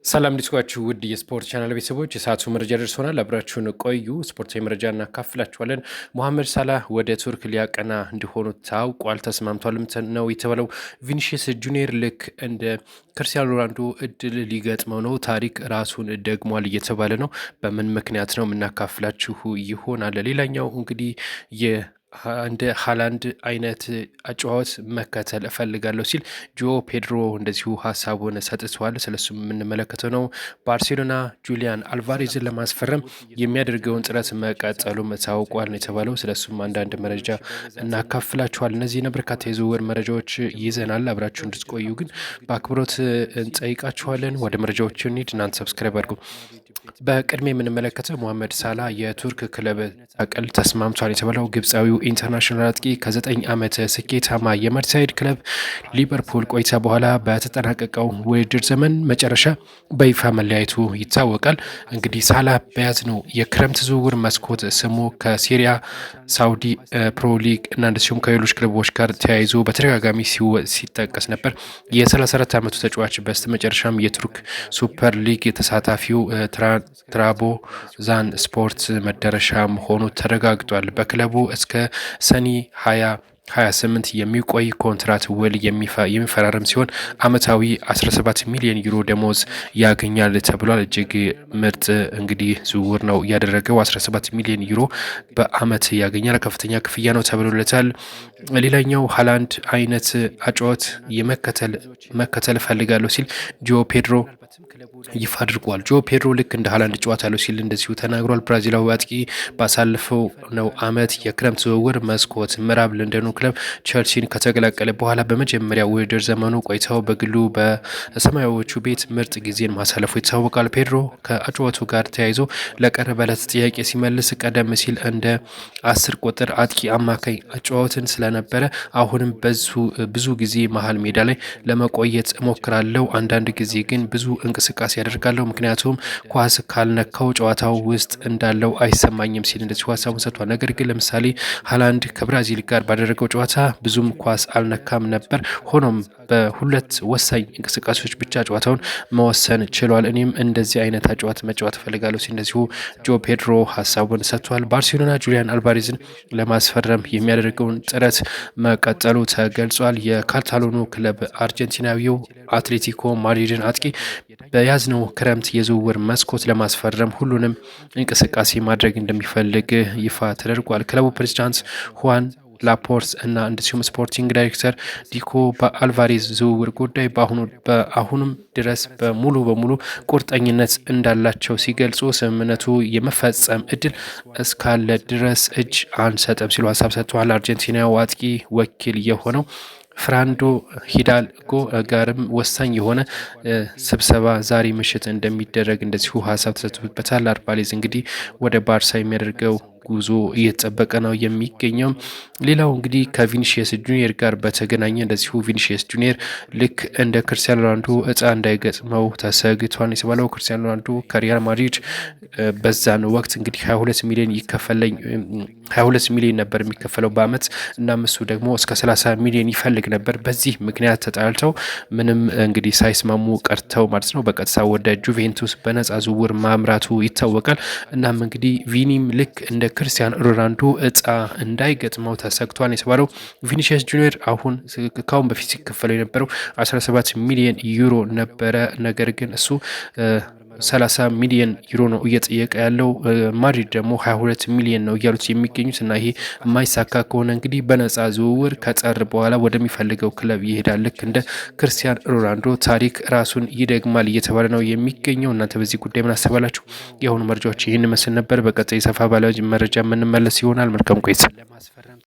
ሰላም ዲስኳችሁ ውድ የስፖርት ቻናል ቤተሰቦች የሰዓቱ መረጃ ደርሶናል። አብራችሁን ቆዩ። ስፖርታዊ መረጃ እናካፍላችኋለን። ሞሐመድ ሳላህ ወደ ቱርክ ሊያቀና እንዲሆኑ ታውቋል። ተስማምቷልም ነው የተባለው። ቪኒሺየስ ጁኒየር ልክ እንደ ክርስቲያኖ ሮናልዶ እድል ሊገጥመው ነው። ታሪክ ራሱን ደግሟል እየተባለ ነው። በምን ምክንያት ነው የምናካፍላችሁ ይሆናል። ሌላኛው እንግዲህ እንደ ሃላንድ አይነት አጨዋወት መከተል እፈልጋለሁ ሲል ጆ ፔድሮ እንደዚሁ ሀሳቡን ሰጥቷል። ስለሱም የምንመለከተው ነው። ባርሴሎና ጁሊያን አልቫሬዝን ለማስፈረም የሚያደርገውን ጥረት መቀጠሉም ታውቋል ነው የተባለው። ስለሱም አንዳንድ መረጃ እናካፍላችኋል። እነዚህን በርካታ የዝውውር መረጃዎች ይዘናል። አብራችሁ እንድትቆዩ ግን በአክብሮት እንጠይቃችኋለን። ወደ መረጃዎቹ እንሂድ። እናንተ ሰብስክራይብ አድርጉ። በቅድሜ የምንመለከተው ሞሐመድ ሳላ የቱርክ ክለብ አቀል ተስማምቷል የተባለው ግብፃዊው ኢንተርናሽናል አጥቂ ከ9 ዓመት ስኬታማ የመርሳይድ ክለብ ሊቨርፑል ቆይታ በኋላ በተጠናቀቀው ውድድር ዘመን መጨረሻ በይፋ መለያየቱ ይታወቃል። እንግዲህ ሳላ በያዝነው የክረምት ዝውውር መስኮት ስሙ ከሲሪያ፣ ሳውዲ ፕሮ ሊግ እና እንደዚሁም ከሌሎች ክለቦች ጋር ተያይዞ በተደጋጋሚ ሲጠቀስ ነበር። የ34 ዓመቱ ተጫዋች በስተ መጨረሻም የቱርክ ሱፐር ሊግ ተሳታፊው ትራቦዛን ስፖርት መዳረሻ መሆኑ ተረጋግጧል። በክለቡ እስከ ሰኔ 2028 የሚቆይ ኮንትራት ውል የሚፈራረም ሲሆን አመታዊ 17 ሚሊዮን ዩሮ ደሞዝ ያገኛል ተብሏል። እጅግ ምርጥ እንግዲህ ዝውውር ነው ያደረገው። 17 ሚሊዮን ዩሮ በአመት ያገኛል። ከፍተኛ ክፍያ ነው ተብሎለታል። ሌላኛው ሃላንድ አይነት አጨዋወት መከተል እፈልጋለሁ ሲል ጆ ፔድሮ ይፋ አድርጓል። ጆ ፔድሮ ልክ እንደ ሃላንድ ጨዋታለሁ ሲል እንደዚሁ ተናግሯል። ብራዚላዊ አጥቂ ባሳለፈው ነው አመት የክረምት ዝውውር መስኮት ምዕራብ ለንደኑ ክለብ ቸልሲን ከተቀላቀለ በኋላ በመጀመሪያ ውድድር ዘመኑ ቆይታው በግሉ በሰማያዊዎቹ ቤት ምርጥ ጊዜን ማሳለፉ ይታወቃል። ፔድሮ ከአጨዋወቱ ጋር ተያይዞ ለቀረበለት ጥያቄ ሲመልስ ቀደም ሲል እንደ 10 ቁጥር አጥቂ አማካኝ አጨዋወትን ስለነበረ አሁንም ብዙ ጊዜ መሀል ሜዳ ላይ ለመቆየት እሞክራለሁ። አንዳንድ ጊዜ ግን ብዙ እንቅስቃሴ ያደርጋለሁ፣ ምክንያቱም ኳስ ካልነካው ጨዋታው ውስጥ እንዳለው አይሰማኝም ሲል እንደዚሁ ሀሳቡን ሰጥቷል። ነገር ግን ለምሳሌ ሃላንድ ከብራዚል ጋር ባደረገው ጨዋታ ብዙም ኳስ አልነካም ነበር። ሆኖም በሁለት ወሳኝ እንቅስቃሴዎች ብቻ ጨዋታውን መወሰን ችሏል። እኔም እንደዚህ አይነት አጨዋወት መጫወት እፈልጋለሁ ሲል እንደዚሁ ጆ ፔድሮ ሀሳቡን ሰጥቷል። ባርሴሎና ጁሊያን አልቫሬዝን ለማስፈረም የሚያደርገውን ጥረት መቀጠሉ ተገልጿል። የካታሎኑ ክለብ አርጀንቲናዊው አትሌቲኮ ማድሪድን አጥቂ በያዝነው ክረምት የዝውውር መስኮት ለማስፈረም ሁሉንም እንቅስቃሴ ማድረግ እንደሚፈልግ ይፋ ተደርጓል። ክለቡ ፕሬዚዳንት ሁዋን ላፖርት እና እንደዚሁም ስፖርቲንግ ዳይሬክተር ዲኮ በአልቫሬዝ ዝውውር ጉዳይ በአሁኑም ድረስ በሙሉ ቁርጠኝነት እንዳላቸው ሲገልጹ ስምምነቱ የመፈጸም እድል እስካለ ድረስ እጅ አንሰጥም ሲሉ ሀሳብ ሰጥተዋል። አርጀንቲናዊ አጥቂ ወኪል የሆነው ፍራንዶ ሂዳልጎ ጋርም ወሳኝ የሆነ ስብሰባ ዛሬ ምሽት እንደሚደረግ እንደዚሁ ሀሳብ ተሰጥቶበታል። አልቫሬዝ እንግዲህ ወደ ባርሳ የሚያደርገው ጉዞ እየተጠበቀ ነው የሚገኘው። ሌላው እንግዲህ ከቪኒሺየስ ጁኒየር ጋር በተገናኘ እንደዚሁ ቪኒሺየስ ጁኒየር ልክ እንደ ክርስቲያኖ ሮናልዶ እጣ እንዳይገጥመው ተሰግቷል የተባለው። ክርስቲያኖ ሮናልዶ ከሪያል ማድሪድ በዛን ወቅት እንግዲህ 22 ሚሊዮን ነበር የሚከፈለው በአመት። እናም እሱ ደግሞ እስከ 30 ሚሊዮን ይፈልግ ነበር። በዚህ ምክንያት ተጣልተው ምንም እንግዲህ ሳይስማሙ ቀርተው ማለት ነው በቀጥታ ወደ ጁቬንቱስ በነጻ ዝውውር ማምራቱ ይታወቃል። እናም እንግዲህ ቪኒም ልክ እንደ ክርስቲያን ሮናልዶ እጣ እንዳይገጥመው ተሰግቷል የተባለው። ቪኒሺየስ ጁኒየር ካሁን በፊት ሲከፈለው የነበረው 17 ሚሊዮን ዩሮ ነበረ። ነገር ግን እሱ 30 ሚሊዮን ዩሮ ነው እየጠየቀ ያለው። ማድሪድ ደግሞ 22 ሚሊዮን ነው እያሉት የሚገኙት እና ይሄ የማይሳካ ከሆነ እንግዲህ በነጻ ዝውውር ከጥር በኋላ ወደሚፈልገው ክለብ ይሄዳል። ልክ እንደ ክርስቲያን ሮናልዶ ታሪክ ራሱን ይደግማል እየተባለ ነው የሚገኘው። እናንተ በዚህ ጉዳይ ምን አስባላችሁ? የአሁኑ መረጃዎች ይህን መስል ነበር። በቀጣይ ሰፋ ባለ መረጃ የምንመለስ ይሆናል። መልካም ቆይታ።